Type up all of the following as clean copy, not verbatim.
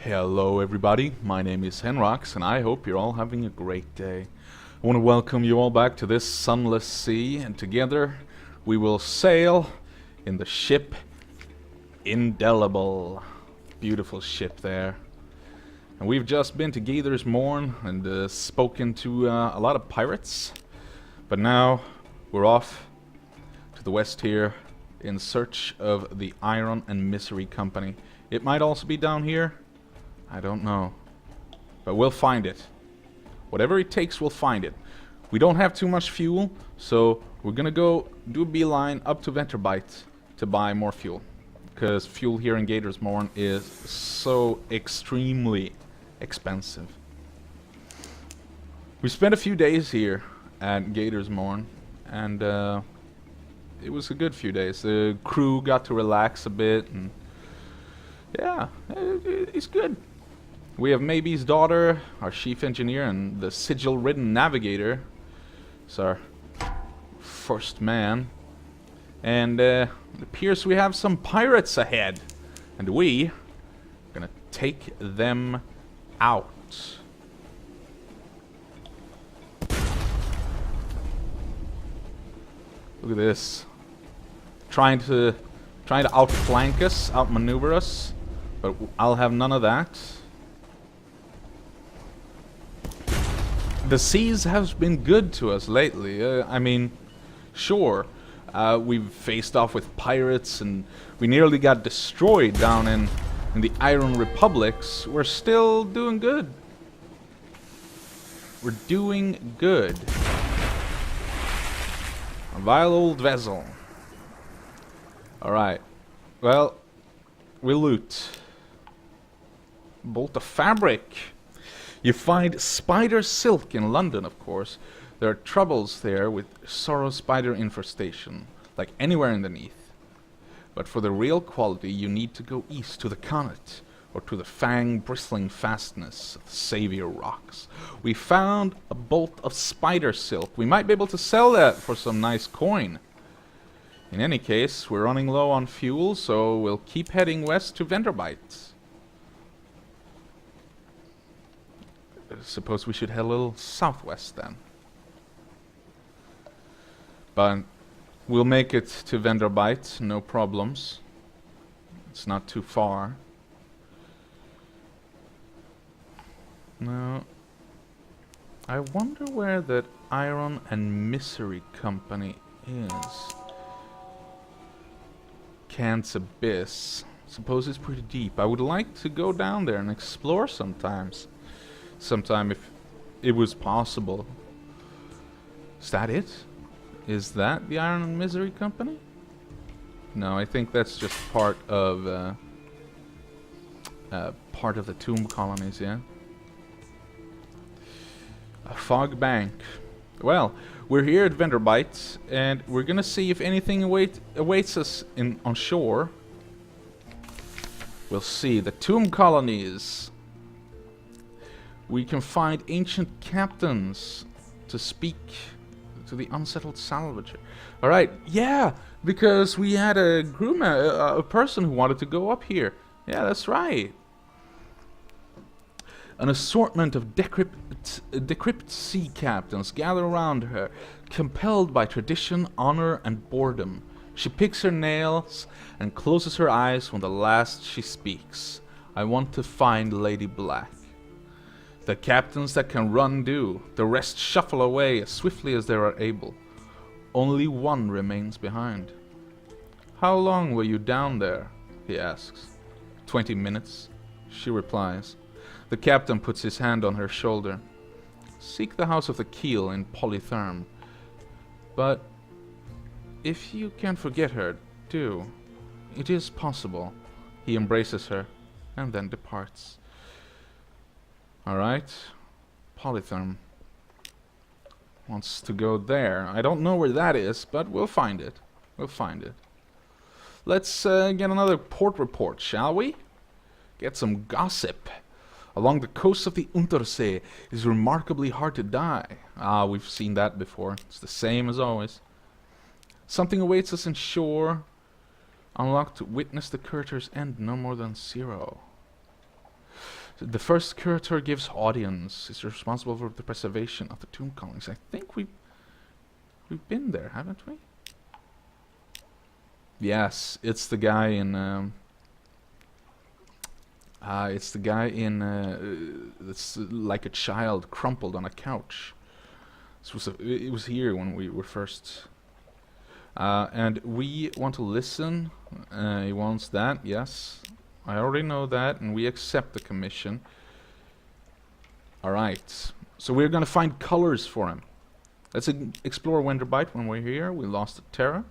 Hello everybody, my name is Henrox and I hope you're all having a great day. I want to welcome you all back to this sunless sea, and together we will sail in the ship Indelible. Beautiful ship there. And we've just been to Gator's Morn and spoken to a lot of pirates, but now we're off to the west here in search of the Iron and Misery Company. It might also be down here. I don't know. But we'll find it. Whatever it takes, we'll find it. We don't have too much fuel, so we're gonna go do a beeline up to Venterbite to buy more fuel. Because fuel here in Gator's Morn is so extremely expensive. We spent a few days here at Gator's Morn, and it was a good few days. The crew got to relax a bit, and yeah, it's good. We have Maybe's daughter, our chief engineer, and the sigil-ridden navigator. It's our first man. And it appears we have some pirates ahead. And we are gonna take them out. Look at this. Trying to outflank us, outmaneuver us. But I'll have none of that. The seas have been good to us lately. I mean, sure, we've faced off with pirates and we nearly got destroyed down in the Iron Republics. We're still doing good. We're doing good. A vile old vessel. Alright. Well, we'll loot. Bolt of fabric. You find spider silk in London, of course. There are troubles there with sorrow spider infestation, like anywhere underneath. But for the real quality, you need to go east to the Connaught, or to the fang-bristling fastness of the Savior Rocks. We found a bolt of spider silk. We might be able to sell that for some nice coin. In any case, we're running low on fuel, so we'll keep heading west to Venterbite. Suppose we should head a little southwest then. But we'll make it to Venterbite, no problems. It's not too far. Now, I wonder where that Iron and Misery Company is. Kant's Abyss. Suppose it's pretty deep. I would like to go down there and explore sometime if it was possible. Is that it? Is that the Iron and Misery Company? No, I think that's just part of the tomb colonies, yeah? A fog bank. Well, we're here at Venterbite, and we're gonna see if anything awaits us on shore. We'll see. The tomb colonies. We can find ancient captains to speak to the unsettled salvager. Alright, yeah, because we had a crewman, a person who wanted to go up here. Yeah, that's right. An assortment of decrepit sea captains gather around her, compelled by tradition, honor, and boredom. She picks her nails and closes her eyes when the last she speaks. I want to find Lady Black. The captains that can run do. The rest shuffle away as swiftly as they are able. Only one remains behind. How long were you down there? He asks. 20 minutes, she replies. The captain puts his hand on her shoulder. Seek the house of the keel in Polytherm. But if you can forget her, do. It is possible. He embraces her and then departs. Alright, Polytherm wants to go there. I don't know where that is, but we'll find it. We'll find it. Let's get another port report, shall we? Get some gossip. Along the coast of the Unterzee, it is remarkably hard to die. Ah, we've seen that before. It's the same as always. Something awaits us in shore. Unlocked to witness the Curter's end, no more than 0. The first curator gives audience. Is responsible for the preservation of the tomb colonies. I think we've been there, haven't we? Yes, it's the guy in. It's the guy in. It's like a child crumpled on a couch. It was here when we were first. And we want to listen. He wants that, yes. I already know that, and we accept the commission. Alright, so we're gonna find colors for him. Let's explore Winterbite when we're here. We lost the Terra.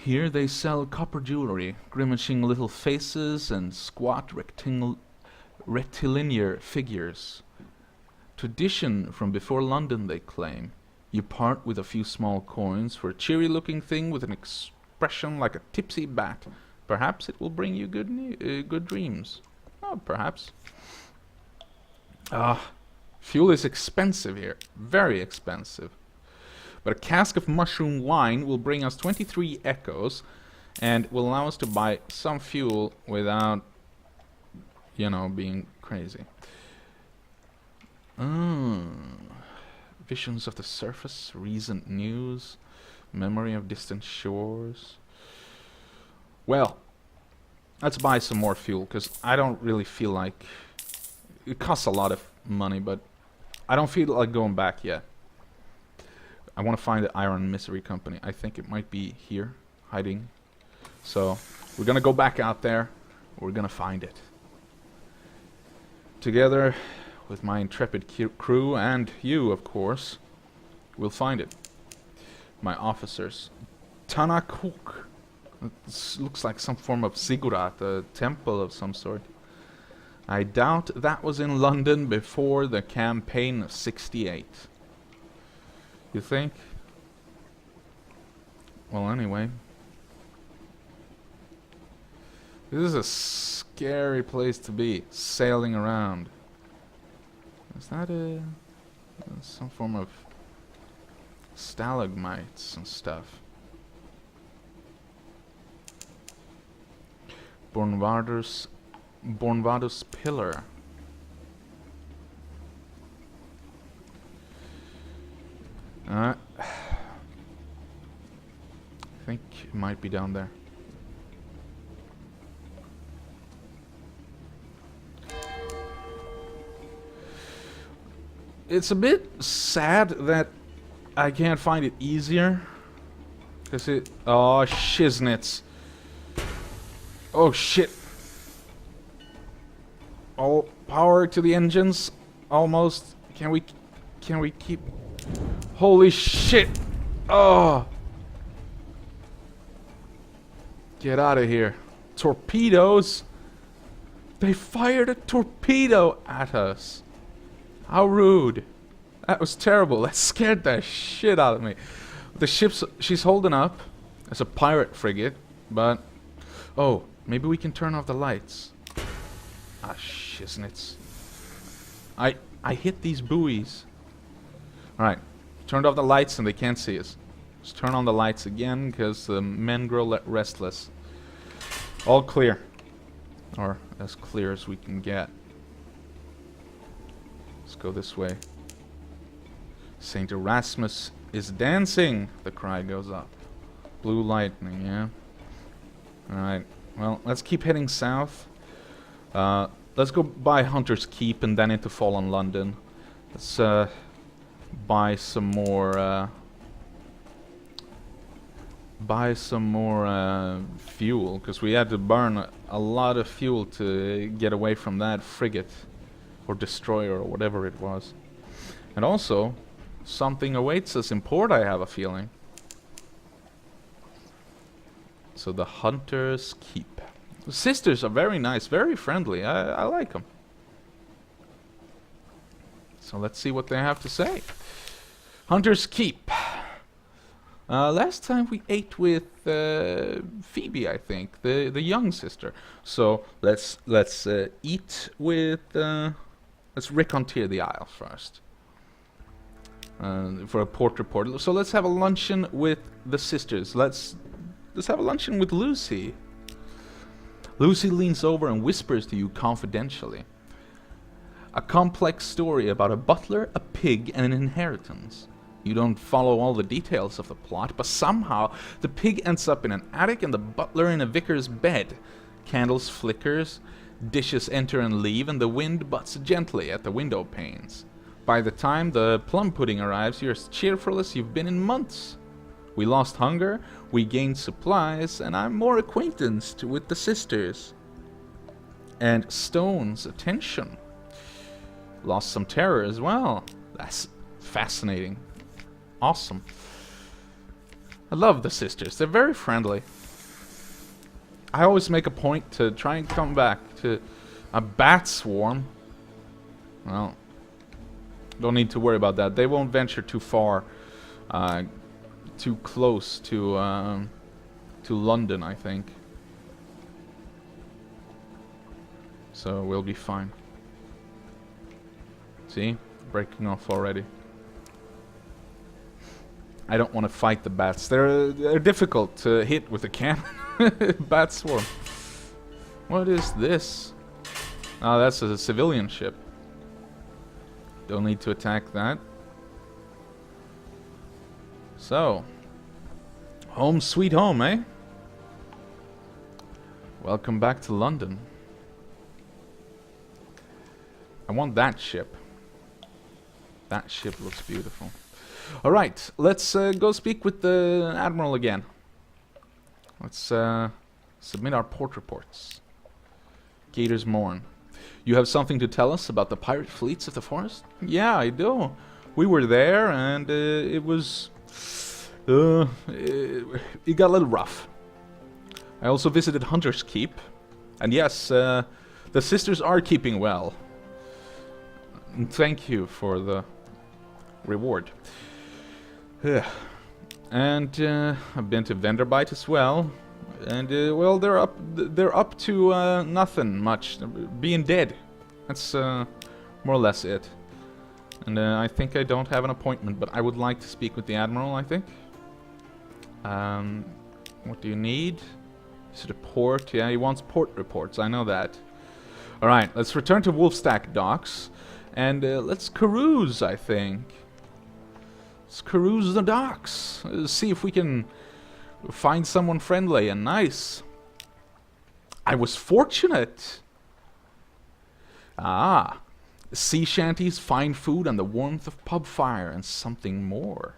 Here they sell copper jewelry, grimacing little faces and squat rectilinear figures. Tradition from before London, they claim. You part with a few small coins for a cheery-looking thing with an expression like a tipsy bat. Perhaps it will bring you good dreams. Oh, perhaps. Fuel is expensive here. Very expensive. But a cask of mushroom wine will bring us 23 echoes and will allow us to buy some fuel without, you know, being crazy. Visions of the surface, recent news, memory of distant shores. Well, let's buy some more fuel, because I don't really feel like... It costs a lot of money, but I don't feel like going back yet. I want to find the Iron Misery Company. I think it might be here, hiding. So, we're gonna go back out there. We're gonna find it. Together with my intrepid crew, and you, of course, we'll find it. My officers. Tanakuk. This looks like some form of ziggurat, a temple of some sort. I doubt that was in London before the campaign of 68. You think? Well, anyway. This is a scary place to be, sailing around. Is that some form of stalagmites and stuff? Bornvader's pillar. I think it might be down there. It's a bit sad that I can't find it easier. Cause it... Oh, shiznits. Oh, shit. All power to the engines. Almost. Can we keep... Holy shit. Oh. Get out of here. Torpedoes. They fired a torpedo at us. How rude. That was terrible. That scared the shit out of me. The ship she's holding up is a pirate frigate, but... Oh, maybe we can turn off the lights. Ah, shiznits. I hit these buoys. Alright. Turned off the lights and they can't see us. Let's turn on the lights again, because the men grow restless. All clear. Or as clear as we can get. Let's go this way. Saint Erasmus is dancing! The cry goes up. Blue lightning, yeah? Alright, well, let's keep heading south. Let's go by Hunter's Keep and then into Fallen London. Let's buy some more fuel, because we had to burn a lot of fuel to get away from that frigate. Or destroyer, or whatever it was. And also, something awaits us in port, I have a feeling. So the Hunter's Keep. The sisters are very nice, very friendly. I like them. So let's see what they have to say. Hunter's Keep. Last time we ate with Phoebe, I think, the young sister. So let's eat with. Let's reconnoiter the Isle first. For a port report. So let's have a luncheon with the sisters. Let's have a luncheon with Lucy. Lucy leans over and whispers to you confidentially. A complex story about a butler, a pig, and an inheritance. You don't follow all the details of the plot, but somehow the pig ends up in an attic and the butler in a vicar's bed. Candles flickers, dishes enter and leave, and the wind butts gently at the window panes. By the time the plum pudding arrives, you're as cheerful as you've been in months. We lost hunger, we gained supplies, and I'm more acquaintanced with the sisters. And Stone's attention. Lost some terror as well. That's fascinating. Awesome. I love the sisters. They're very friendly. I always make a point to try and come back to a bat swarm. Well, don't need to worry about that. They won't venture too far, too close to London, I think. So we'll be fine. See? Breaking off already. I don't want to fight the bats. They're difficult to hit with a cannon. Bat swarm. What is this? Oh, that's a civilian ship. Don't need to attack that. So, home sweet home, eh? Welcome back to London. I want that ship. That ship looks beautiful. Alright, let's go speak with the Admiral again. Let's submit our port reports. Gators Morn. You have something to tell us about the pirate fleets of the forest? Yeah, I do. We were there and it was... it got a little rough. I also visited Hunter's Keep. And yes, the sisters are keeping well. And thank you for the reward. And I've been to Venderbite as well, and well, they're up to nothing much, being dead. That's more or less it. And I think I don't have an appointment, but I would like to speak with the Admiral, I think. What do you need? Is it a port? Yeah, he wants port reports, I know that. Alright, let's return to Wolfstack Docks, and let's carouse, I think. Let's carouse the docks. See if we can find someone friendly and nice. I was fortunate. Ah. Sea shanties, fine food, and the warmth of pub fire, and something more.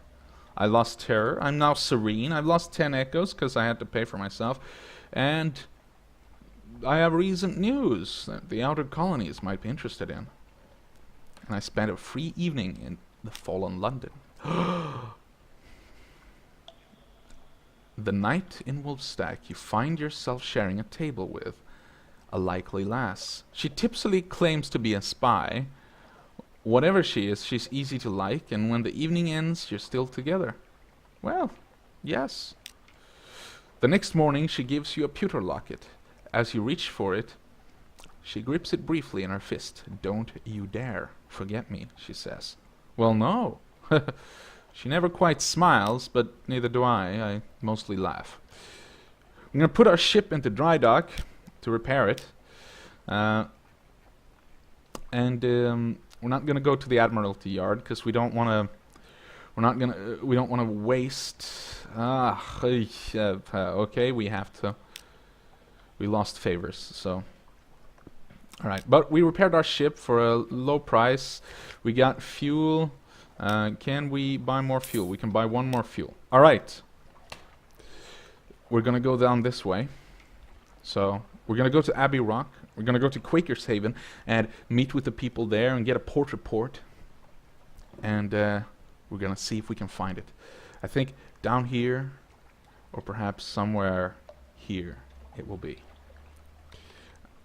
I lost terror. I'm now serene. I've lost 10 echoes because I had to pay for myself. And I have recent news that the outer colonies might be interested in. And I spent a free evening in the fallen London. The night in Wolfstack you find yourself sharing a table with a likely lass. She tipsily claims to be a spy. Whatever she is, she's easy to like, and when the evening ends, you're still together. Well, yes. The next morning she gives you a pewter locket. As you reach for it, she grips it briefly in her fist. Don't you dare forget me, she says. Well, no. She never quite smiles, but neither do I. I mostly laugh. We're going to put our ship into dry dock to repair it. And we're not going to go to the Admiralty Yard because we don't want to. We don't want to waste. Okay, we have to. We lost favors, so. All right, but we repaired our ship for a low price. We got fuel. Can we buy more fuel? We can buy one more fuel. All right. We're gonna go down this way. So we're gonna go to Abbey Rock. We're gonna go to Quaker's Haven and meet with the people there and get a port report. And we're gonna see if we can find it. I think down here, or perhaps somewhere here, it will be.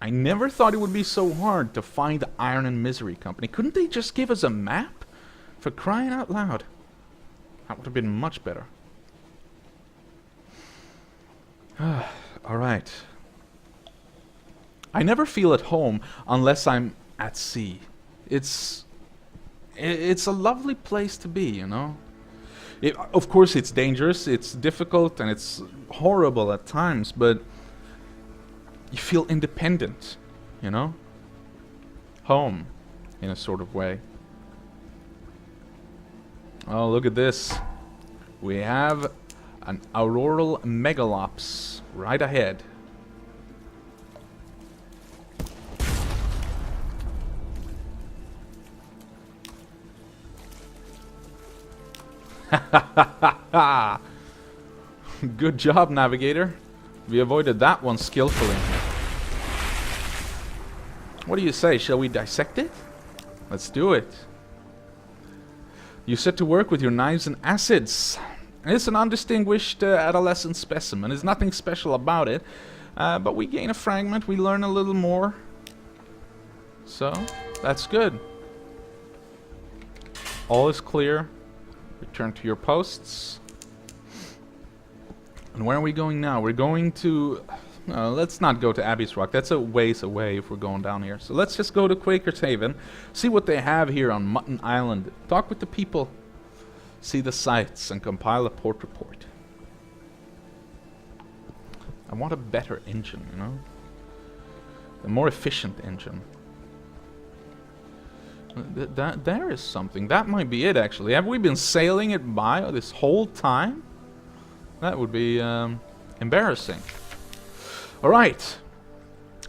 I never thought it would be so hard to find the Iron and Misery Company. Couldn't they just give us a map? For crying out loud. That would have been much better. Alright. I never feel at home unless I'm at sea. It's a lovely place to be, you know. Of course it's dangerous, it's difficult, and it's horrible at times, but You feel independent, you know? Home, in a sort of way. Oh, look at this. We have an auroral megalops right ahead. Good job, navigator. We avoided that one skillfully. What do you say? Shall we dissect it? Let's do it. You set to work with your knives and acids. It's an undistinguished adolescent specimen. There's nothing special about it. But we gain a fragment. We learn a little more. So, that's good. All is clear. Return to your posts. And where are we going now? We're going to... let's not go to Abbey's Rock. That's a ways away if we're going down here. So let's just go to Quaker's Haven. See what they have here on Mutton Island. Talk with the people. See the sights and compile a port report. I want a better engine, you know? A more efficient engine. There is something. That might be it, actually. Have we been sailing it by this whole time? That would be embarrassing. Alright.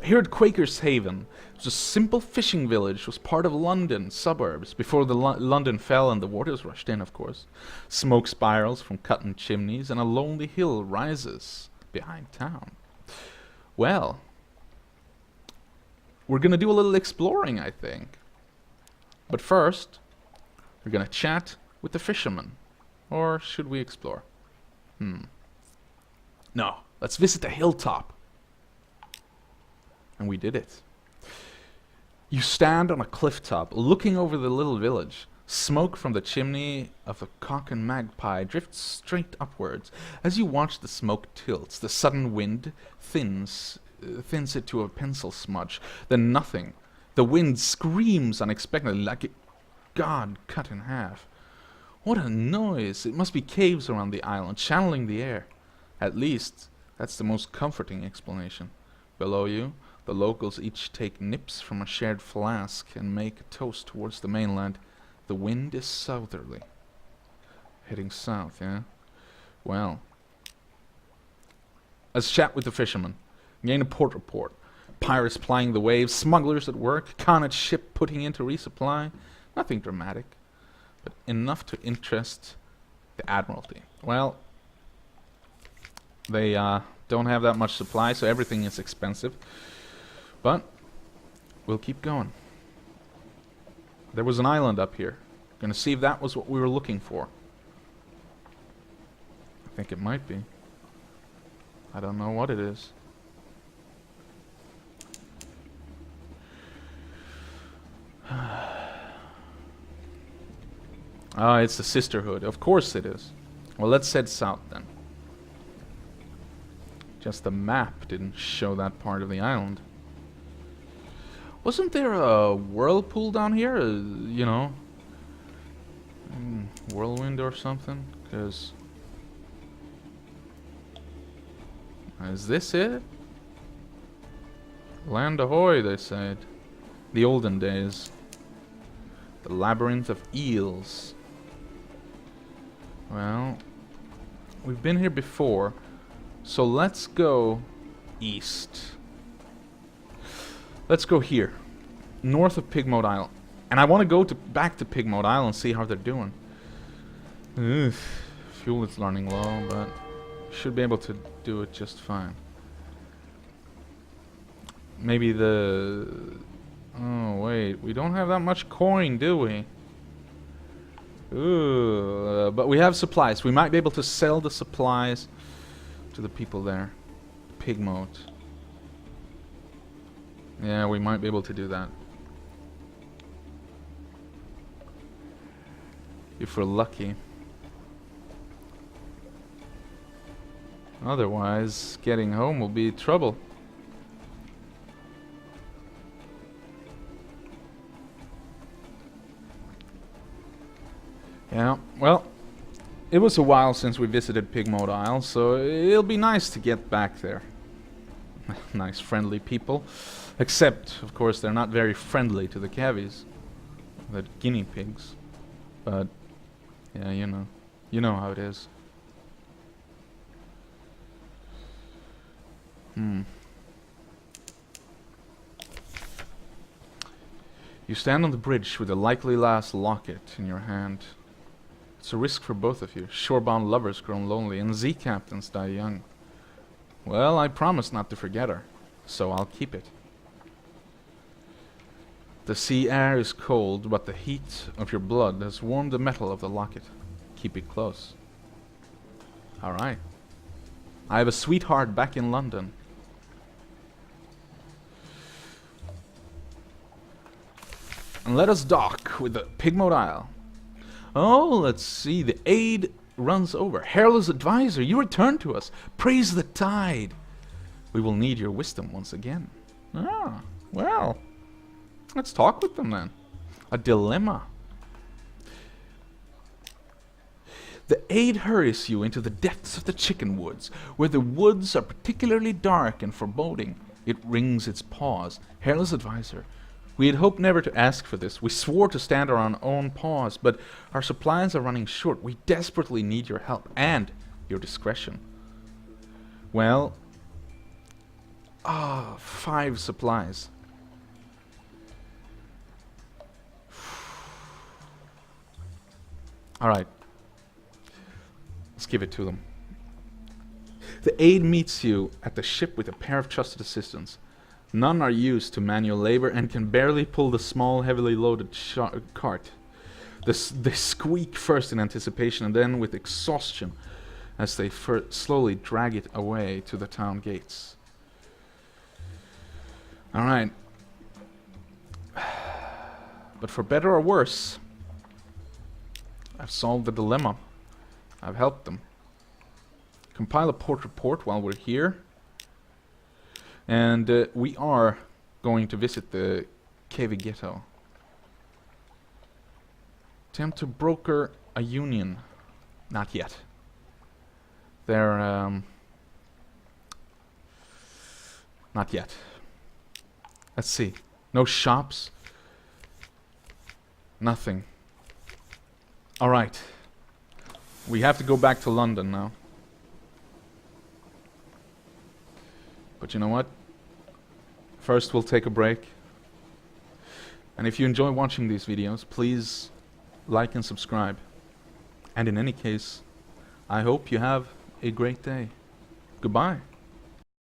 Here at Quaker's Haven, it was a simple fishing village. It was part of London suburbs before the London fell and the waters rushed in, of course. Smoke spirals from cut-in chimneys and a lonely hill rises behind town. Well, we're going to do a little exploring, I think. But first, we're going to chat with the fishermen. Or should we explore? No, let's visit the hilltop. And we did it. You stand on a cliff top, looking over the little village. Smoke from the chimney of a cock and magpie drifts straight upwards. As you watch the smoke tilts, the sudden wind thins it to a pencil smudge. Then nothing. The wind screams unexpectedly, like a god cut in half. What a noise! It must be caves around the island, channeling the air. At least, that's the most comforting explanation. Below you, the locals each take nips from a shared flask and make a toast towards the mainland. The wind is southerly. Heading south, yeah? Well. Let's chat with the fishermen. Gain a port report. Pirates plying the waves, smugglers at work, carnage ship putting in to resupply. Nothing dramatic, but enough to interest the Admiralty. Well, they don't have that much supply, so everything is expensive. But we'll keep going. There was an island up here. Gonna see if that was what we were looking for. I think it might be. I don't know what it is. Ah, it's the Sisterhood. Of course it is. Well, let's head south then. Just the map didn't show that part of the island. Wasn't there a whirlpool down here? You know, whirlwind or something? Because is this it? Land ahoy, they said. The olden days. The labyrinth of eels. Well, we've been here before, so let's go east. Let's go here, north of Pigmote Island. And I want to go back to Pigmote Island and see how they're doing. Ugh, fuel is running low, but should be able to do it just fine. Maybe the... Oh, wait. We don't have that much coin, do we? Ooh, but we have supplies. We might be able to sell the supplies to the people there. Pigmote. Yeah, we might be able to do that. If we're lucky. Otherwise, getting home will be trouble. Yeah, well, it was a while since we visited Pigmote Isle, so it'll be nice to get back there. Nice friendly people. Except, of course, they're not very friendly to the cavies. The guinea pigs. But, yeah, you know. You know how it is. You stand on the bridge with the likely last locket in your hand. It's a risk for both of you. Shorebound lovers grown lonely, and sea captains die young. Well, I promised not to forget her, so I'll keep it. The sea air is cold, but the heat of your blood has warmed the metal of the locket. Keep it close. Alright. I have a sweetheart back in London. And let us dock with the Pigmote Isle. Oh, let's see. The aid runs over. Hairless advisor, you return to us. Praise the tide. We will need your wisdom once again. Ah, well. Let's talk with them then. A dilemma. The aid hurries you into the depths of the chicken woods, where the woods are particularly dark and foreboding. It wrings its paws. Hairless advisor, we had hoped never to ask for this. We swore to stand on our own paws, but our supplies are running short. We desperately need your help and your discretion. Well, 5 supplies. Alright. Let's give it to them. The aid meets you at the ship with a pair of trusted assistants. None are used to manual labor and can barely pull the small, heavily loaded cart. They squeak first in anticipation and then with exhaustion as they slowly drag it away to the town gates. Alright. But for better or worse, I've solved the dilemma. I've helped them. Compile a port report while we're here. And we are going to visit the KV Ghetto. Attempt to broker a union. Not yet. They're not yet. Let's see. No shops. Nothing. Alright. We have to go back to London now. But you know what? First we'll take a break. And if you enjoy watching these videos, please like and subscribe. And in any case, I hope you have a great day. Goodbye.